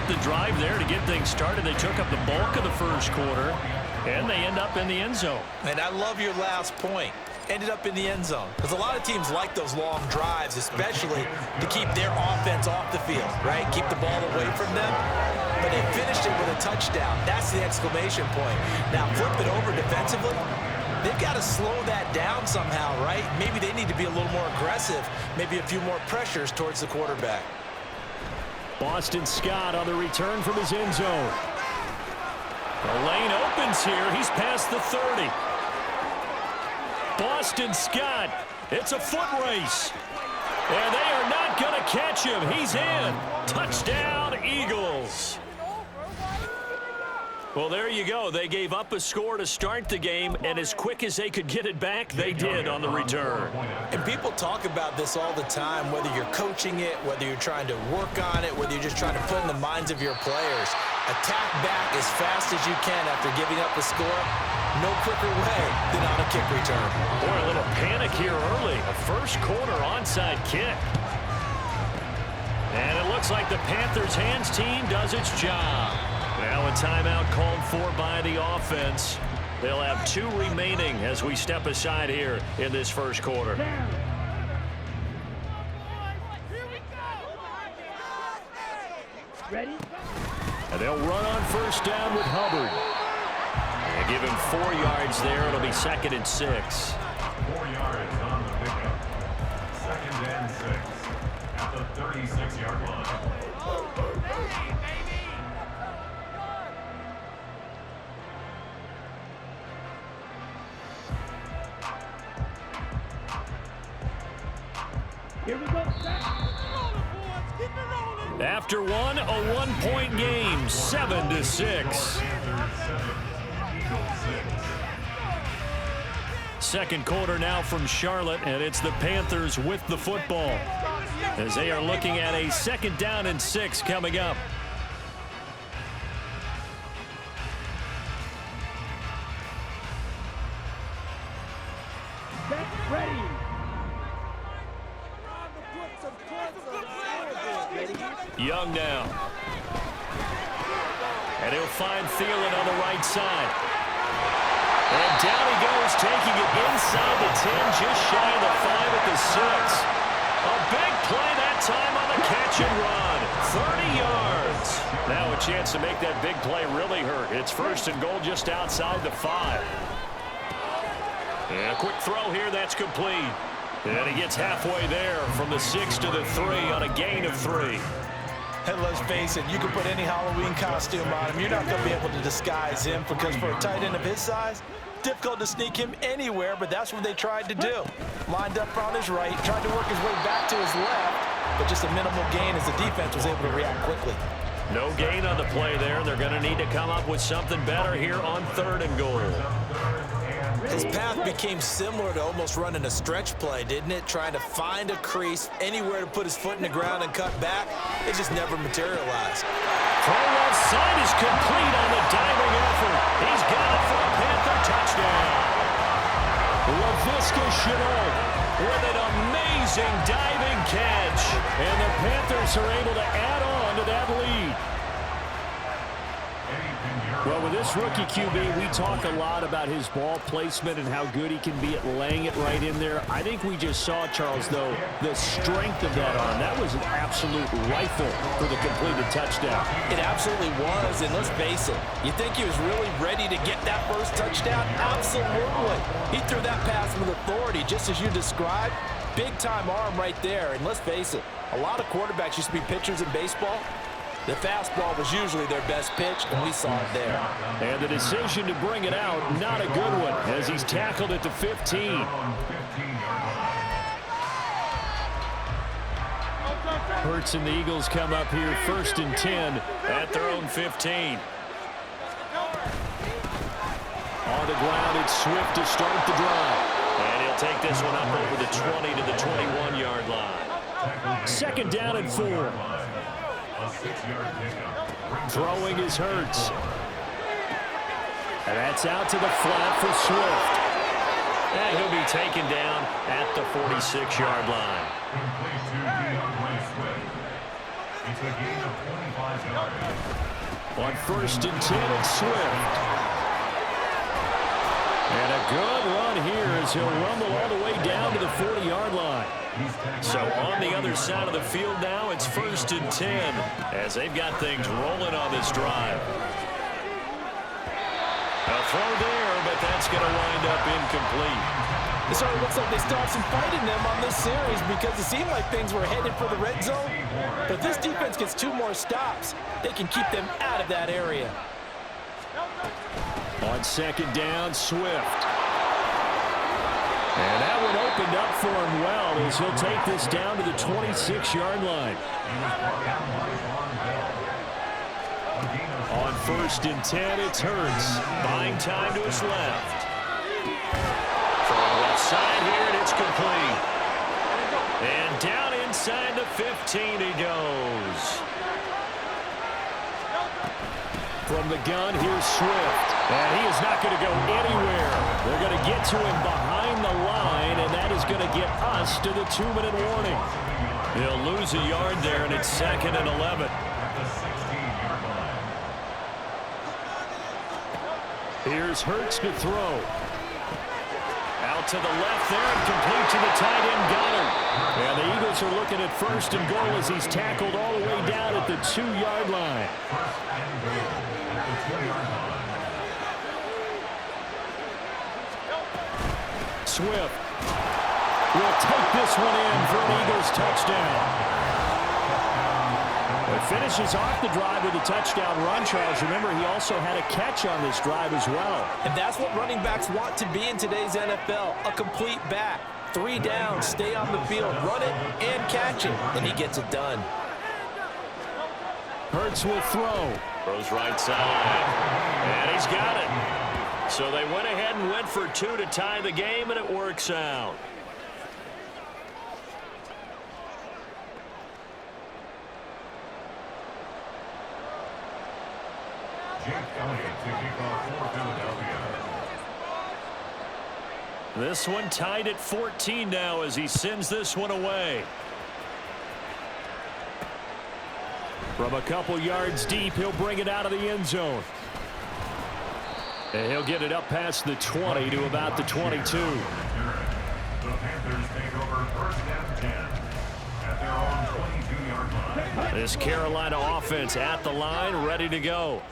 the drive there to get things started. They took up the bulk of the first quarter, and they end up in the end zone. And I love your last point. Ended up in the end zone. Because a lot of teams like those long drives, especially to keep their offense off the field, right? Keep the ball away from them. But they finished it with a touchdown. That's the exclamation point. Now, flip it over defensively. They've got to slow that down somehow, right? Maybe they need to be a little more aggressive. Maybe a few more pressures towards the quarterback. Boston Scott on the return from his end zone. The lane opens here. He's past the 30. Boston Scott, it's a foot race. And they are not going to catch him. He's in. Touchdown, Eagles. Well, there you go. They gave up a score to start the game, and as quick as they could get it back, they did on the return. And people talk about this all the time, whether you're coaching it, whether you're trying to work on it, whether you're just trying to put in the minds of your players. Attack back as fast as you can after giving up a score. No quicker way than on a kick return. Boy, a little panic here early. A first quarter onside kick. And it looks like the Panthers' hands team does its job. Now a timeout called for by the offense. They'll have 2 remaining as we step aside here in this first quarter. Ready? And they'll run on first down with Hubbard. They give him 4 yards there. It'll be 2nd and 6. 4 yards on the pickup. 2nd and 6 at the 36-yard line. Here we go. After one, a 1-point game, 7-6. Second quarter now from Charlotte, and it's the Panthers with the football as they are looking at a 2nd down and 6 coming up. Ready. Young now. And he'll find Thielen on the right side. And down he goes, taking it inside the 10, just shy of the 5 at the 6. A big play that time on the catch and run. 30 yards. Now a chance to make that big play really hurt. It's 1st and goal just outside the 5. And a quick throw here, that's complete. And he gets halfway there from the 6 to the 3 on a gain of 3. And let's face it, you can put any Halloween costume on him. You're not going to be able to disguise him because for a tight end of his size, difficult to sneak him anywhere, but that's what they tried to do. Lined up on his right, tried to work his way back to his left, but just a minimal gain as the defense was able to react quickly. No gain on the play there. They're going to need to come up with something better here on 3rd and goal. His path became similar to almost running a stretch play, didn't it? Trying to find a crease, anywhere to put his foot in the ground and cut back. It just never materialized. Throw left side is complete on the diving effort. He's got it for a Panther touchdown. LaVisca Chenault with an amazing diving catch. And the Panthers are able to add on to that lead. Well, with this rookie QB, we talk a lot about his ball placement and how good he can be at laying it right in there. I think we just saw, Charles, though, the strength of that arm. That was an absolute rifle for the completed touchdown. It absolutely was, and let's face it, you think he was really ready to get that first touchdown? Absolutely. He threw that pass with authority, just as you described. Big-time arm right there, and let's face it, a lot of quarterbacks used to be pitchers in baseball. The fastball was usually their best pitch, and we saw it there. And the decision to bring it out, not a good one, as he's tackled at the 15. Hurts and the Eagles come up here 1st and 10 at their own 15. On the ground, it's Swift to start the drive. And he'll take this one up over the 20 to the 21-yard line. 2nd down and 4. Throwing is Hurts. And that's out to the flat for Swift. And he'll be taken down at the 46-yard line. It's a gain of 25 yards. On 1st and 10, it's Swift. And a good run here as he'll rumble all the way down to the 40-yard line. So on the other side of the field now, it's 1st and 10 as they've got things rolling on this drive. A throw there, but that's going to wind up incomplete. It certainly looks like they still have some fight in them on this series because it seemed like things were headed for the red zone. But if this defense gets 2 more stops, they can keep them out of that area. On 2nd down, Swift. And that one opened up for him well as he'll take this down to the 26-yard line. On 1st and 10, it's Hurts. Buying time to his left. From the left side here, and it's complete. And down inside the 15 he goes. From the gun, here's Swift. And he is not going to go anywhere. They're going to get to him behind the line, and that is going to get us to the 2-minute warning. He'll lose a yard there, and it's 2nd and 11. Here's Hurts to throw. Out to the left there and complete to the tight end Goddard. And the Eagles are looking at 1st and goal as he's tackled all the way down at the 2-yard line. Swift will take this one in for an Eagles touchdown. It finishes off the drive with a touchdown run, Charles. Remember, he also had a catch on this drive as well. And that's what running backs want to be in today's NFL, a complete back. 3 down, stay on the field, run it, and catch it. And he gets it done. Hurts will throw. Throws right side. And he's got it. So they went ahead and went for 2 to tie the game, and it works out. This one tied at 14 now as he sends this one away. From a couple yards deep, he'll bring it out of the end zone. And he'll get it up past the 20 to about the 22. The Panthers take over 1st and 10 at their own 22-yard line. This Carolina offense at the line, ready to go.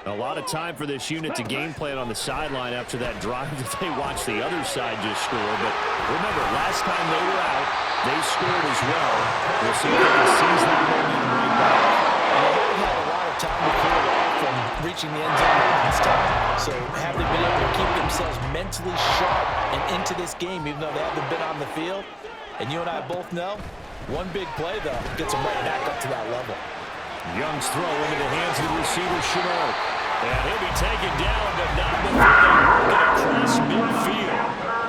A lot of time for this unit to game plan on the sideline after that drive that they watched the other side just score. But remember, last time they were out, they scored as well. We'll see if they can seize that momentum right back. And they had a lot of time to cool off from reaching the end zone last time. So have they been able to keep themselves mentally sharp and into this game, even though they haven't been on the field? And you and I both know, one big play, though, gets them right back up to that level. Young's throw into the hands of the receiver, Chanel. And he'll be taken down, but not before they work it across midfield.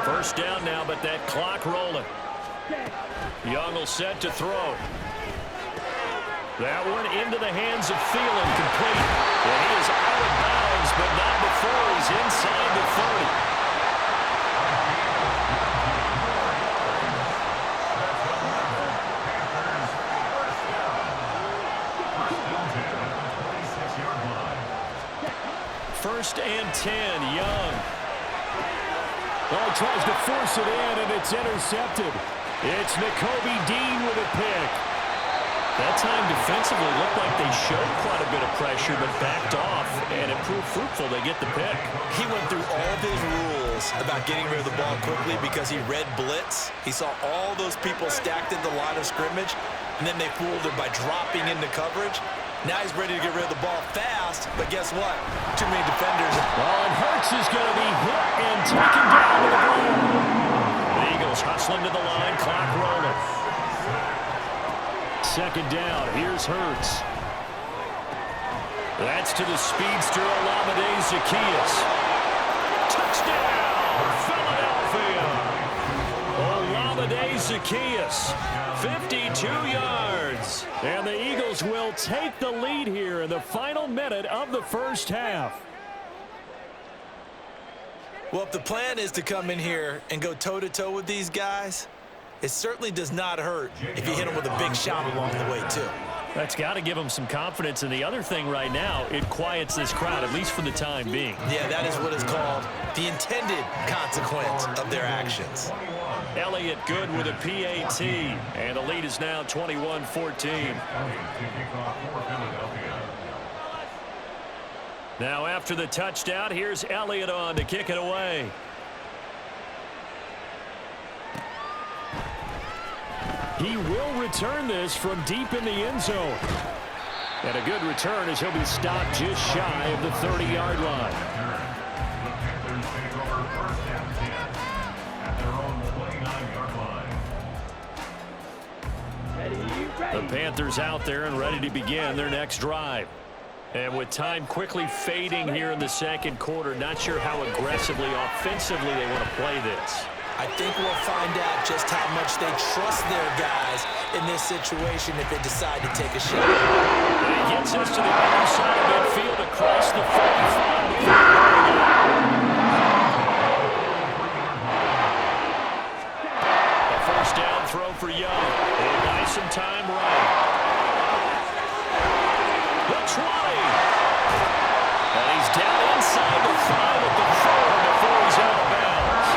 1st down now, but that clock rolling. Young will set to throw. That one into the hands of Thielen, complete. And he is out of bounds, but not before he's inside the 30. First and 10, Young. Oh, he tries to force it in, and it's intercepted. It's Nakobe Dean with a pick. That time defensively looked like they showed quite a bit of pressure, but backed off, and it proved fruitful. They get the pick. He went through all of his rules about getting rid of the ball quickly because he read blitz. He saw all those people stacked in the line of scrimmage, and then they fooled him by dropping into coverage. Now he's ready to get rid of the ball fast, but guess what? Too many defenders. Oh, and Hurts is going to be hit and taken down to the ground. The Eagles hustling to the line, clock rolling. 2nd down, here's Hurts. That's to the speedster, Olamide Zaccheaus. Touchdown, Philadelphia. Olamide Zaccheaus, 52 yards. And the Eagles will take the lead here in the final minute of the 1st half. Well, if the plan is to come in here and go toe-to-toe with these guys, it certainly does not hurt if you hit them with a big shot along the way, too. That's got to give them some confidence. And the other thing right now, it quiets this crowd, at least for the time being. Yeah, that is what is called the intended consequence of their actions. Elliott good with a PAT. And the lead is now 21-14. Now after the touchdown, here's Elliott on to kick it away. He will return this from deep in the end zone. And a good return as he'll be stopped just shy of the 30-yard line. The Panthers out there and ready to begin their next drive. And with time quickly fading here in the second quarter, not sure how aggressively, offensively they want to play this. I think we'll find out just how much they trust their guys in this situation if they decide to take a shot. And he gets us to the other side of midfield across the 45. A first down throw for Young. He'll buy some time right. The 20. And he's down inside the 5 at the 4 before he's out of bounds.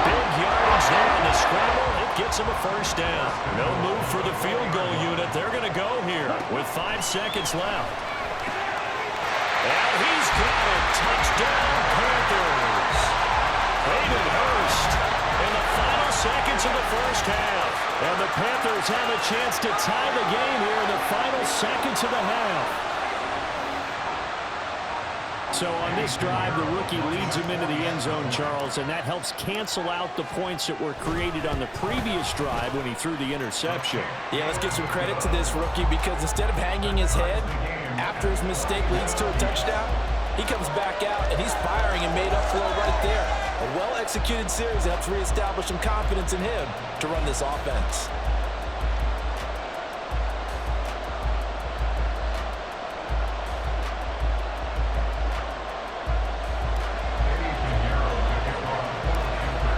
Big yardage there in the scramble. It gets him a first down. No move for the field goal unit. They're going to go here with 5 seconds left. And he's got it. Touchdown, Panthers. Hayden Hurst in the final seconds of the first half. And the Panthers have a chance to tie the game here in the final seconds of the half. So on this drive, the rookie leads him into the end zone, Charles, and that helps cancel out the points that were created on the previous drive when he threw the interception. Yeah, let's give some credit to this rookie because instead of hanging his head after his mistake leads to a touchdown, he comes back out and he's firing and made up for it right there. A well-executed series helps reestablish some confidence in him to run this offense.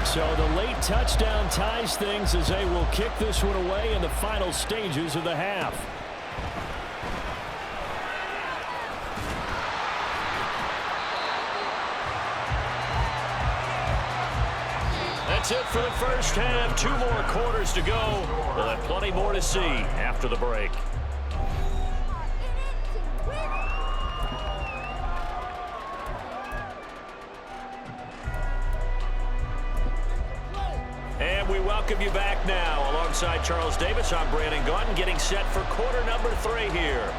So the late touchdown ties things as they will kick this one away in the final stages of the half. That's it for the first half. 2 more quarters to go. We'll have plenty more to see after the break. And we welcome you back now. Alongside Charles Davis, I'm Brandon Gaudin, getting set for quarter number 3 here.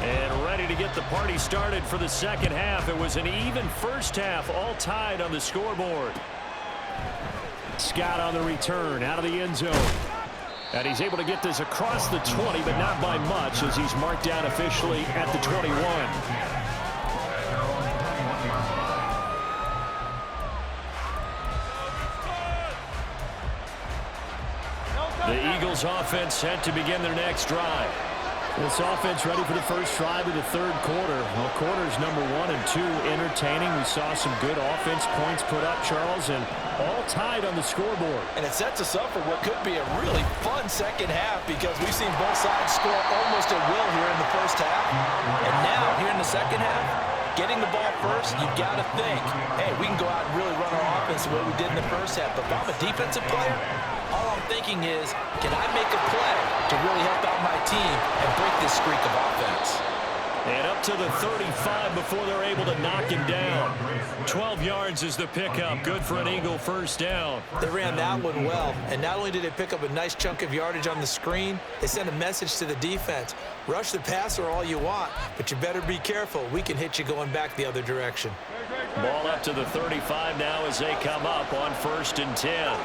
And ready to get the party started for the second half. It was an even first half, all tied on the scoreboard. Scott on the return, out of the end zone. And he's able to get this across the 20, but not by much, as he's marked down officially at the 21. The Eagles offense set to begin their next drive. This offense ready for the first drive of the third quarter. Well, quarters number 1 and 2 entertaining. We saw some good offense points put up, Charles, and all tied on the scoreboard. And it sets us up for what could be a really fun second half because we've seen both sides score almost at will here in the first half. And now, here in the second half, getting the ball first, you've got to think, hey, we can go out and really run our offense the way we did in the first half. But if I'm a defensive player, all I'm thinking is, can I make a play to really help out my team and break this streak of offense? And up to the 35 before they're able to knock him down. 12 yards is the pickup. Good for an Eagle first down. They ran that one well. And not only did they pick up a nice chunk of yardage on the screen, they sent a message to the defense. Rush the passer all you want, but you better be careful. We can hit you going back the other direction. Ball up to the 35 now as they come up on 1st and 10.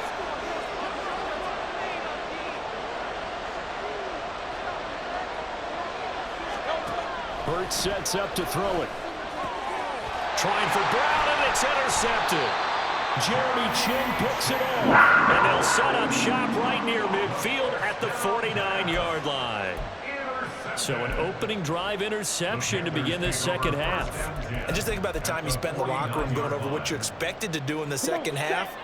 Hurts sets up to throw it. Trying for Brown, and it's intercepted. Jeremy Chin picks it off. And they'll set up shop right near midfield at the 49-yard line. So an opening drive interception to begin this second half. And just think about the time you spent in the locker room going over what you expected to do in the second half.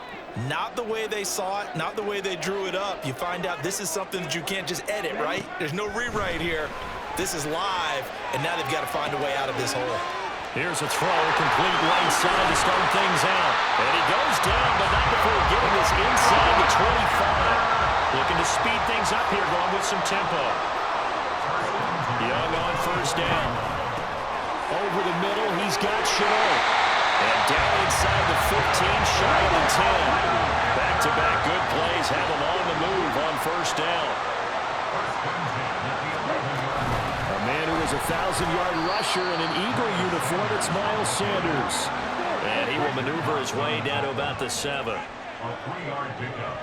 Not the way they saw it, not the way they drew it up. You find out this is something that you can't just edit, right? There's no rewrite here. This is live, and now they've got to find a way out of this hole. Here's a throw, complete right side to start things out. And he goes down, but not before getting this inside the 25. Looking to speed things up here, going with some tempo. Young on first down. Over the middle, he's got Chanel. And down inside the 15, shy of the 10. Back-to-back good plays have him on the move on first down. A man who is a 1,000-yard rusher in an Eagle uniform, it's Miles Sanders. And he will maneuver his way down to about the 7. A 3-yard pickup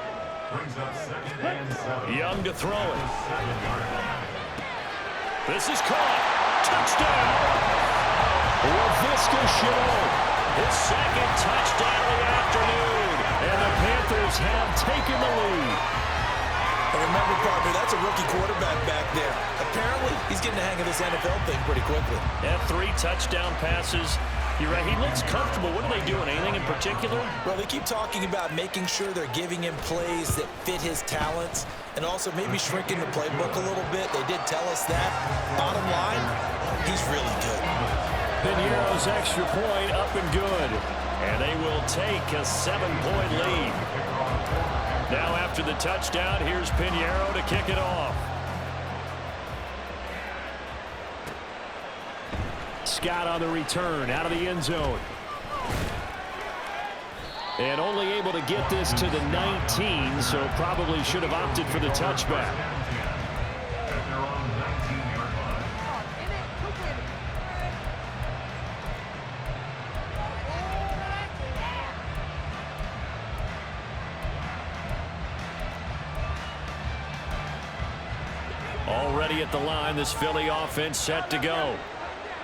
brings up 2nd and 7. Young to throw it. 7-yard line. This is caught. Touchdown. Laviska Shenault. His second touchdown of the afternoon. And the Panthers have taken the lead. And remember, partner, that's a rookie quarterback back there. Apparently, he's getting the hang of this NFL thing pretty quickly. Yeah, 3 touchdown passes. You're right, he looks comfortable. What are they doing? Anything in particular? Well, they keep talking about making sure they're giving him plays that fit his talents and also maybe shrinking the playbook a little bit. They did tell us that. Bottom line, he's really good. Piñeiro's extra point up and good. And they will take a 7-point lead. Now after the touchdown, here's Piñeiro to kick it off. Scott on the return, out of the end zone. And only able to get this to the 19, so probably should have opted for the touchback. At their own 19-yard line. Already at the line, this Philly offense set to go.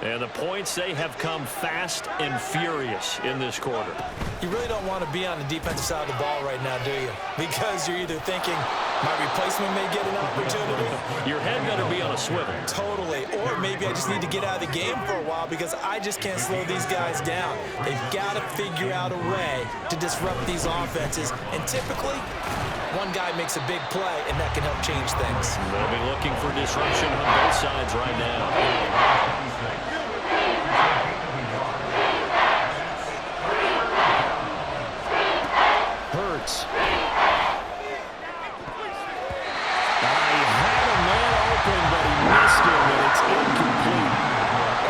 And the points, they have come fast and furious in this quarter. You really don't want to be on the defensive side of the ball right now, do you? Because you're either thinking, my replacement may get an opportunity. Your head better be on a swivel. Totally. Or maybe I just need to get out of the game for a while because I just can't slow these guys down. They've got to figure out a way to disrupt these offenses. And typically, one guy makes a big play, and that can help change things. They'll be looking for disruption on both sides right now. Hurts. He had a man open, but he missed him, and it's incomplete.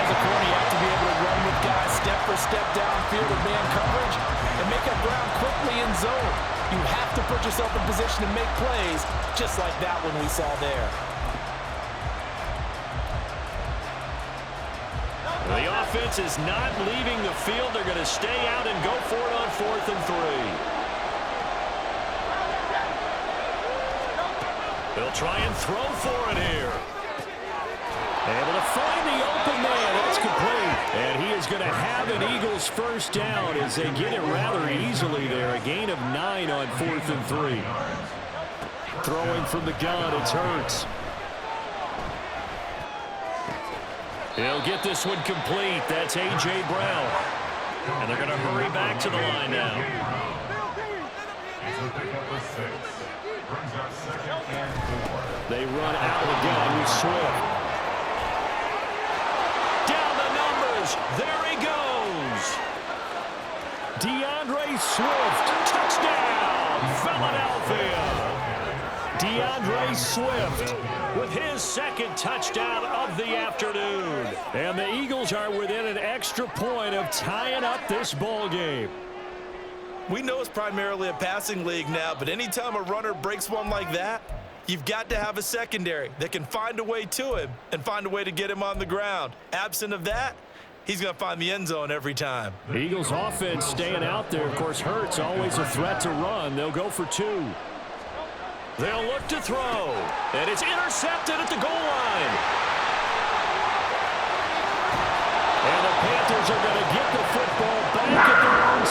As a corner, you have to be able to run with guys step for step downfield with man coverage and make up ground quickly in zone. You have to put yourself in position to make plays, just like that one we saw there. The offense is not leaving the field. They're going to stay out and go for it on 4th and 3. They'll try and throw for it here. Able to find the open man. It's complete. And he is going to have an Eagles first down as they get it rather easily there. A gain of 9 on 4th and 3. Throwing from the gun, it's Hurts. He'll get this one complete. That's A.J. Brown. And they're going to hurry back to the line now. It's a pickup of 6. Brings up 2nd and 4. They run out of the gun with Swift. Down the numbers. There he goes. DeAndre Swift. Touchdown. Philadelphia. DeAndre Swift with his second touchdown of the afternoon. And the Eagles are within an extra point of tying up this ball game. We know it's primarily a passing league now, but anytime a runner breaks one like that, you've got to have a secondary that can find a way to him and find a way to get him on the ground. Absent of that, he's going to find the end zone every time. The Eagles offense staying out there. Of course, Hurts always a threat to run. They'll go for 2. They'll look to throw, and it's intercepted at the goal line. And the Panthers are going to get the football back at their own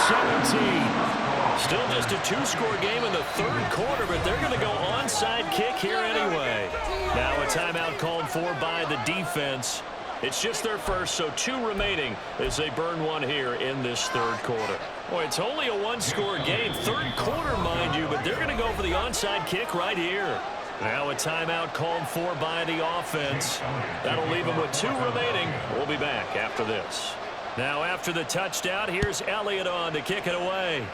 17. Still just a two-score game in the third quarter, but they're going to go onside kick here anyway. Now a timeout called for by the defense. It's just their first, so 2 remaining as they burn one here in this third quarter. Boy, it's only a one-score game. Third quarter, mind you, but they're going to go for the onside kick right here. Now a timeout called for by the offense. That'll leave them with 2 remaining. We'll be back after this. Now after the touchdown, here's Elliott on to kick it away.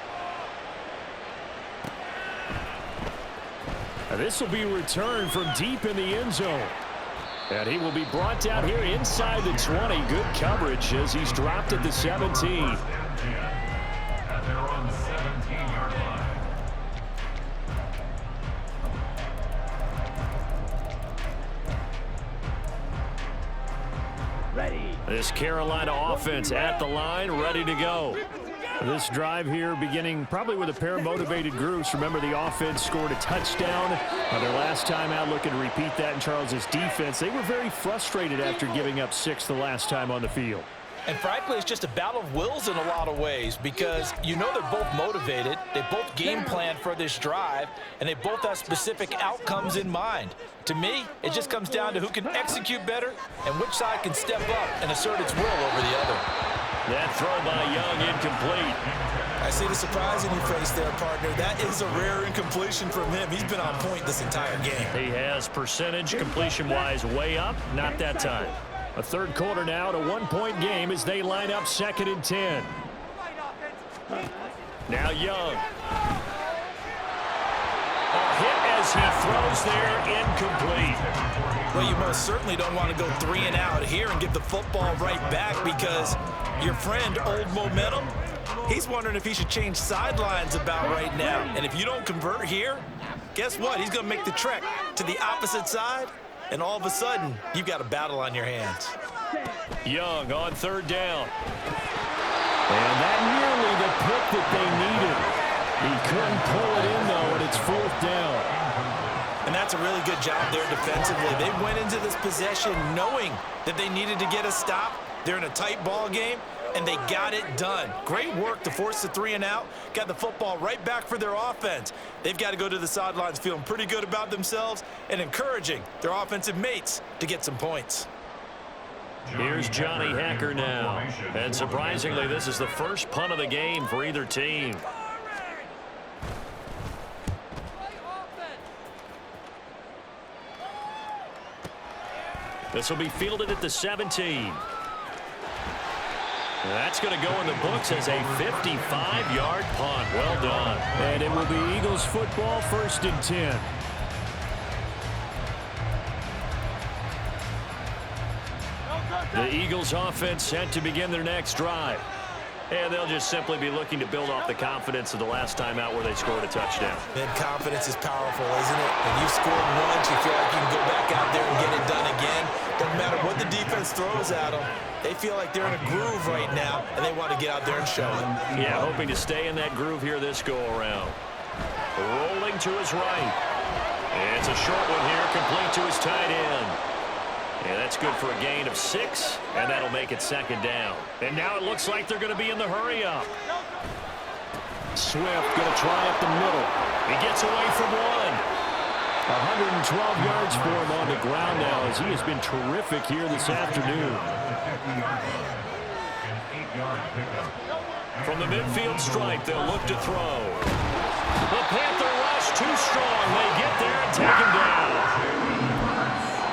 And this will be returned from deep in the end zone. And he will be brought down here inside the 20. Good coverage as he's dropped at the 17. At their own 17-yard line. This Carolina offense at the line, ready to go. This drive here beginning probably with a pair of motivated groups. Remember, the offense scored a touchdown their last time out. Looking to repeat that in Charles's defense. They were very frustrated after giving up 6 the last time on the field. And frankly, it's just a battle of wills in a lot of ways because you know they're both motivated. They both game plan for this drive, and they both have specific outcomes in mind. To me, it just comes down to who can execute better and which side can step up and assert its will over the other. That throw by Young incomplete. I see the surprise in your face there, partner. That is a rare incompletion from him. He's been on point this entire game. He has percentage completion-wise way up. Not that time. A third quarter now, to 1-point game as they line up 2nd and 10. Now Young. A hit as he throws there, incomplete. Well, you most certainly don't want to go 3 and out here and give the football right back because your friend, Old Momentum, he's wondering if he should change sidelines about right now. And if you don't convert here, guess what? He's going to make the trek to the opposite side, and all of a sudden, you've got a battle on your hands. Young on 3rd down. And that nearly the pick that they needed. He couldn't pull it in, though, and it's 4th down. And that's a really good job there defensively. They went into this possession knowing that they needed to get a stop. They're in a tight ball game, and they got it done. Great work to force the 3 and out. Got the football right back for their offense. They've got to go to the sidelines feeling pretty good about themselves and encouraging their offensive mates to get some points. Here's Johnny Hacker now. And surprisingly, this is the first punt of the game for either team. This will be fielded at the 17. That's going to go in the books as a 55-yard punt. Well done. And it will be Eagles football, 1st and 10. The Eagles offense set to begin their next drive. And they'll just simply be looking to build off the confidence of the last time out where they scored a touchdown. And confidence is powerful, isn't it? When you've scored once, you feel like you can go back out there and get it done again. Doesn't matter what the defense throws at them. They feel like they're in a groove right now, and they want to get out there and show it. Yeah, hoping to stay in that groove here this go-around. Rolling to his right. And it's a short one here, complete to his tight end. And that's good for a gain of 6, and that'll make it 2nd down. And now it looks like they're going to be in the hurry-up. Swift going to try up the middle. He gets away from one. 112 yards for him on the ground now as he has been terrific here this afternoon. From the midfield stripe, they'll look to throw. The Panther rush too strong. They get there and take him down.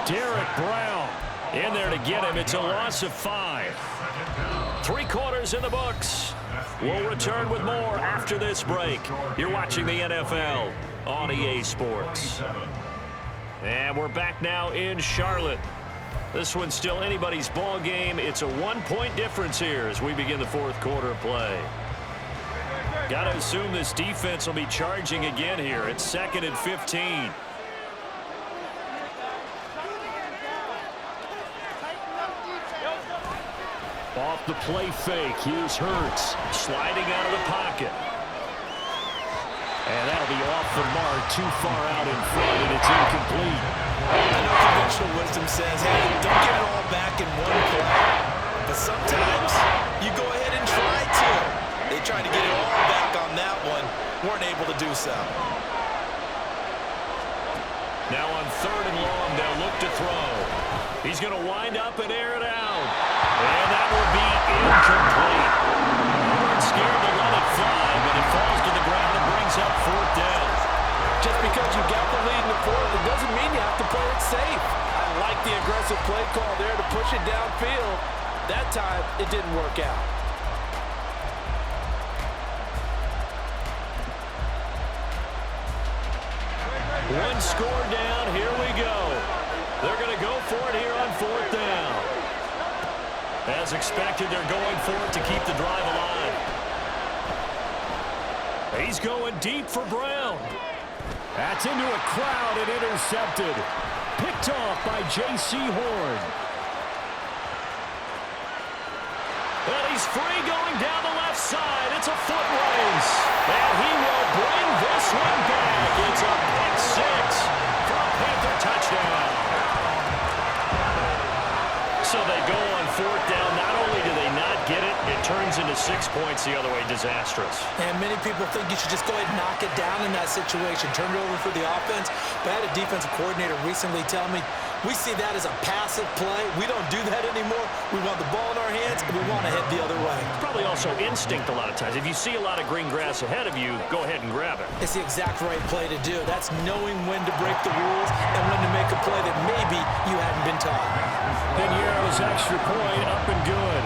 Derek Brown in there to get him. It's a loss of 5. 3 quarters in the books. We'll return with more after this break. You're watching the NFL on EA Sports. And we're back now in Charlotte. This one's still anybody's ball game. It's a 1-point difference here as we begin the 4th quarter of play. Got to assume this defense will be charging again here. It's 2nd and 15. Off the play fake. Here's Hurts. Sliding out of the pocket. And that'll be off the mark, too far out in front, and it's incomplete. I know conventional wisdom says, hey, don't get it all back in one play. But sometimes you go ahead and try to. They tried to get it all back on that one, weren't able to do so. Now on 3rd and long, they'll look to throw. He's going to wind up and air it out. And that will be incomplete. You weren't scared to let it fly, but it falls to the ground and brings up 4th down. Just because you got the lead in the 4th, it doesn't mean you have to play it safe. I like the aggressive play call there to push it downfield. That time, it didn't work out. One score down, here we go. They're going to go for it here on 4th down. As expected, they're going for it to keep the drive alive. He's going deep for Brown. That's into a crowd and intercepted. Picked off by J.C. Horn. And he's free going down the left side. It's a foot race. And he will bring this one back. It's a pick 6 for a Panther touchdown. So they go on 4th down. Not only do they not get it, it turns into 6 points the other way. Disastrous. And many people think you should just go ahead and knock it down in that situation. Turn it over for the offense. But I had a defensive coordinator recently tell me, we see that as a passive play. We don't do that anymore. We want the ball in our hands, and we want to head the other way. Probably also instinct a lot of times. If you see a lot of green grass ahead of you, go ahead and grab it. It's the exact right play to do. That's knowing when to break the rules and when to make a play that maybe you hadn't been taught. Piñeiro's extra point up and good.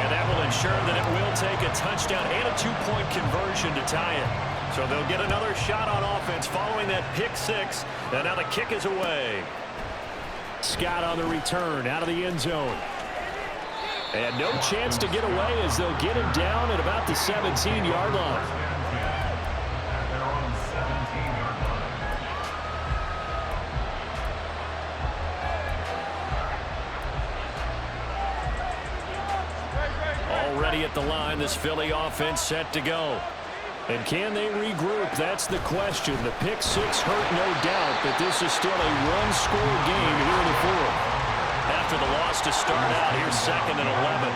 And that will ensure that it will take a touchdown and a 2-point conversion to tie it. So they'll get another shot on offense following that pick 6. And now the kick is away. Scott on the return out of the end zone. And no chance to get away as they'll get him down at about the 17-yard line. They're on 17-yard line. Already at the line, this Philly offense set to go. And can they regroup? That's the question. The pick 6 hurt, no doubt, but this is still a one-score game here in the 4th. After the loss to start out, here's 2nd and 11.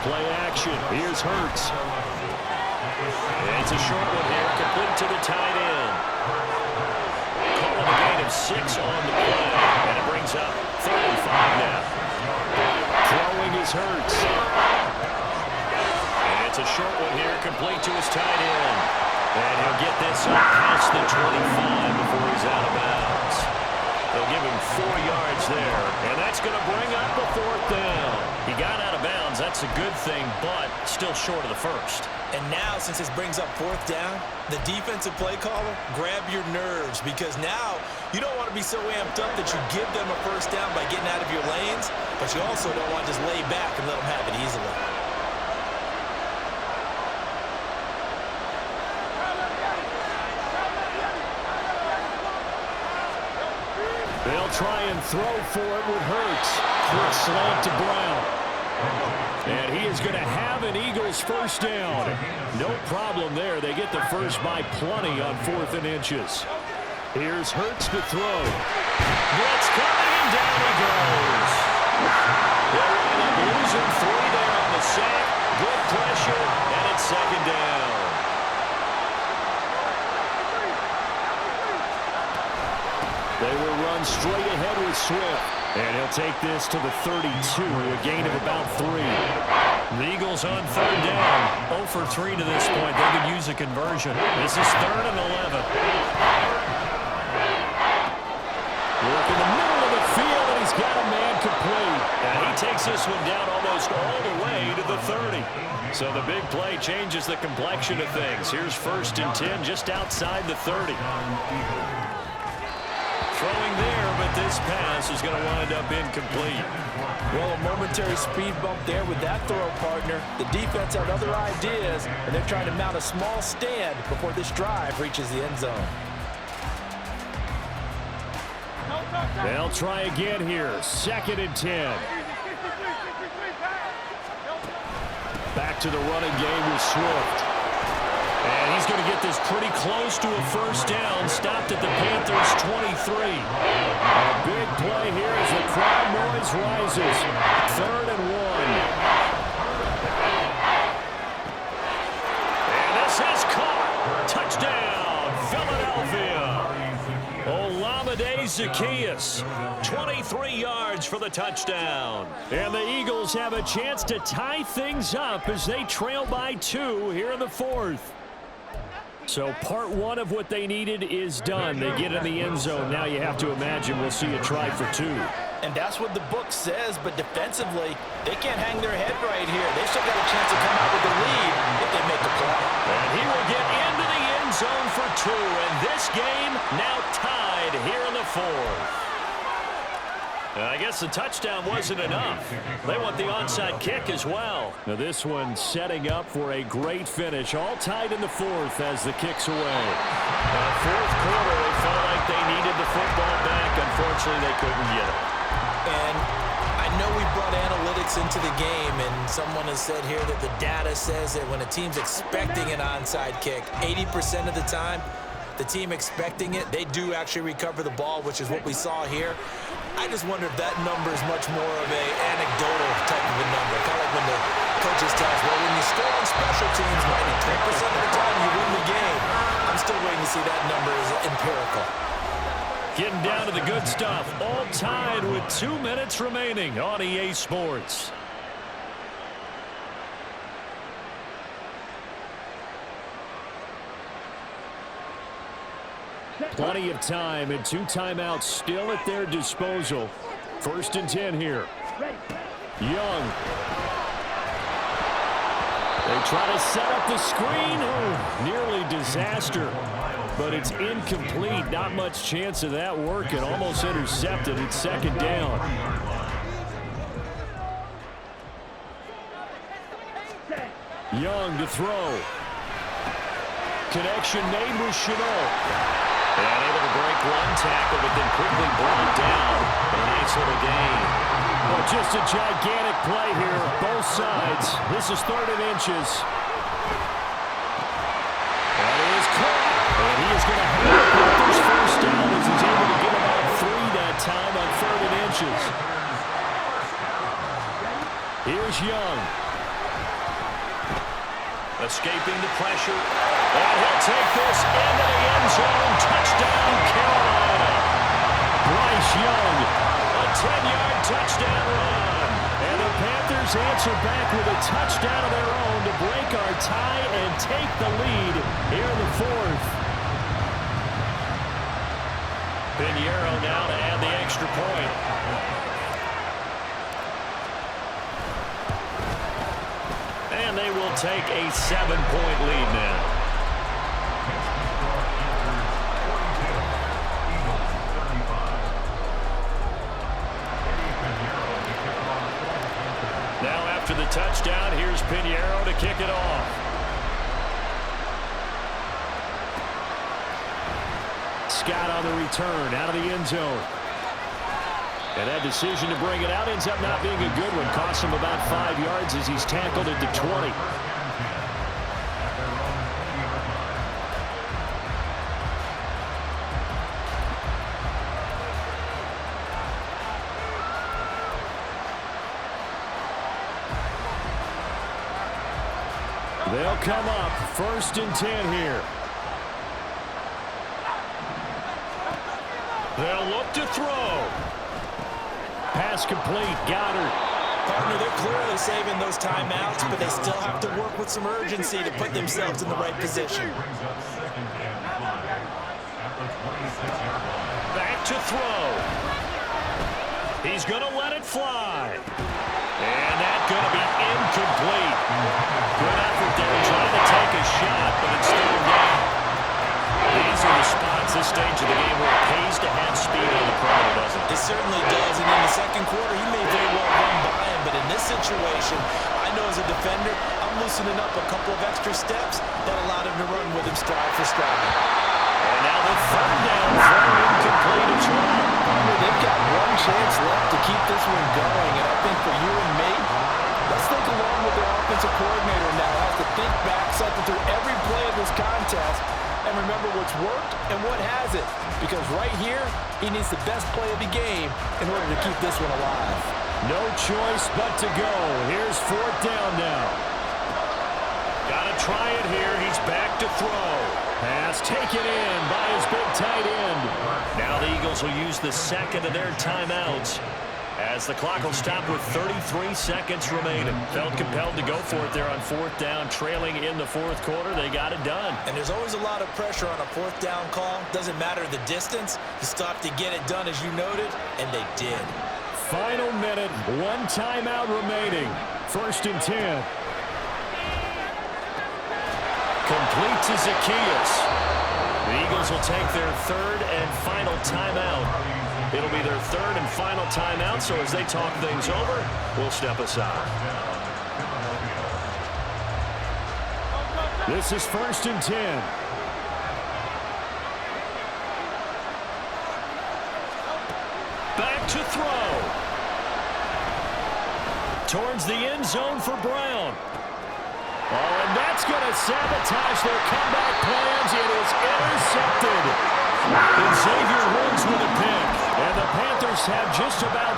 Play action. Here's Hurts. It's a short one here, complete to the tight end. Calling a gain of 6 on the play, and it brings up 3rd and 5 now. Throwing is Hurts. It's a short one here, complete to his tight end. And he'll get this up past the 25 before he's out of bounds. They'll give him 4 yards there, and that's going to bring up a 4th down. He got out of bounds. That's a good thing, but still short of the first. And now, since this brings up 4th down, the defensive play caller, grab your nerves, because now you don't want to be so amped up that you give them a 1st down by getting out of your lanes, but you also don't want to just lay back and let them have it easily. They'll try and throw for it with Hurts. Quick slant to Brown. And he is going to have an Eagles 1st down. No problem there. They get the first by plenty on 4th and inches. Here's Hurts to throw. Blitz coming, and down he goes. They'll wind up losing 3 there on the sack. Good pressure, and it's 2nd down. They will run straight ahead with Swift. And he'll take this to the 32, a gain of about 3. The Eagles on 3rd down. 0 for 3 to this point. They could use a conversion. This is 3rd and 11. Work in the middle of the field, and he's got a man complete. And he takes this one down almost all the way to the 30. So the big play changes the complexion of things. Here's 1st and 10 just outside the 30. Throwing there, but this pass is going to wind up incomplete. Well, a momentary speed bump there with that throw, partner. The defense had other ideas, and they're trying to mount a small stand before this drive reaches the end zone. They'll try again here. 2nd and 10. Back to the running game with Swift. And he's going to get this pretty close to a 1st down. Stopped at the Panthers' 23. A big play here as the crowd noise rises. 3rd and 1. And Zacchaeus. 23 yards for the touchdown. And the Eagles have a chance to tie things up as they trail by 2 here in the 4th. So part 1 of what they needed is done. They get in the end zone. Now you have to imagine we'll see a try for 2. And that's what the book says, but defensively, they can't hang their head right here. They still got a chance to come out with the lead if they make a play. And he will get into the end zone for 2. And this game now tied here in the 4th. I guess the touchdown wasn't enough. They want the onside kick as well. Now this one setting up for a great finish. All tied in the 4th as the kick's away. Fourth quarter, they felt like they needed the football back. Unfortunately, they couldn't get it. And I know we brought analytics into the game, and someone has said here that the data says that when a team's expecting an onside kick, 80% of the time, the team expecting it, they do actually recover the ball, which is what we saw here. I just wonder if that number is much more of a anecdotal type of a number. Kind of like when the coaches tell us, well, when you score on special teams, 92% of the time you win the game. I'm still waiting to see that number is empirical. Getting down to the good stuff. All tied with 2 minutes remaining on EA Sports. Plenty of time and 2 timeouts still at their disposal. 1st and 10 here. Young. They try to set up the screen. Oh, nearly disaster. But it's incomplete. Not much chance of that working. Almost intercepted. It's 2nd down. Young to throw. Connection made with Chenault. And able to break one tackle, but then quickly brought down. A nice little gain. Well, just a gigantic play here, both sides. This is 3rd and inches. That is caught. And he is going to have the Panthers first down as he's able to get about 3 that time on 3rd and inches. Here's Young. Escaping the pressure. And he'll take this into the end zone. Touchdown, Carolina. Bryce Young. A 10-yard touchdown run. And the Panthers answer back with a touchdown of their own to break our tie and take the lead here in the 4th. Pinheiro now to add the extra point. And they will take a 7-point lead now. Now after the touchdown, here's Pinheiro to kick it off. Scott on the return out of the end zone. And that decision to bring it out ends up not being a good one. Costs him about 5 yards as he's tackled at the 20. They'll come up 1st and 10 here. They'll look to throw. Pass complete. Goddard. Partner, they're clearly saving those timeouts, but they still have to work with some urgency to put themselves in the right position. Back to throw. He's going to let it fly. And that's going to be incomplete. Good effort there trying to take a shot, but it's still down. These are the spots, this stage of the game, where it pays to have speed on the perimeter, doesn't it? It certainly does, and in the 2nd quarter, he may very well run by him, but in this situation, I know as a defender, I'm loosening up a couple of extra steps that allowed him to run with him stride for stride. And now the 3rd down throw incomplete as well. They've got one chance left to keep this one going, and I think for you and me, let's think along with their offensive coordinator now. Has to think back, cycle through every play of this contest, and remember what's worked and what hasn't. Because right here, he needs the best play of the game in order to keep this one alive. No choice but to go. Here's 4th down now. Got to try it here. He's back to throw. Pass taken in by his big tight end. Now the Eagles will use the second of their timeouts as the clock will stop with 33 seconds remaining. Felt compelled to go for it there on fourth down, trailing in the fourth quarter. They got it done. And there's always a lot of pressure on a fourth down call. Doesn't matter the distance. You stop to get it done, as you noted, and they did. Final minute, one timeout remaining. 1st and 10. Complete to Zacchaeus. The Eagles will take their third and final timeout. It'll be their third and final timeout, so as they talk things over, we'll step aside. This is 1st and 10. Back to throw. Towards the end zone for Brown. Oh, and that's going to sabotage their comeback plans. It is intercepted. And Xavier Woods with a pick. And the Panthers have just about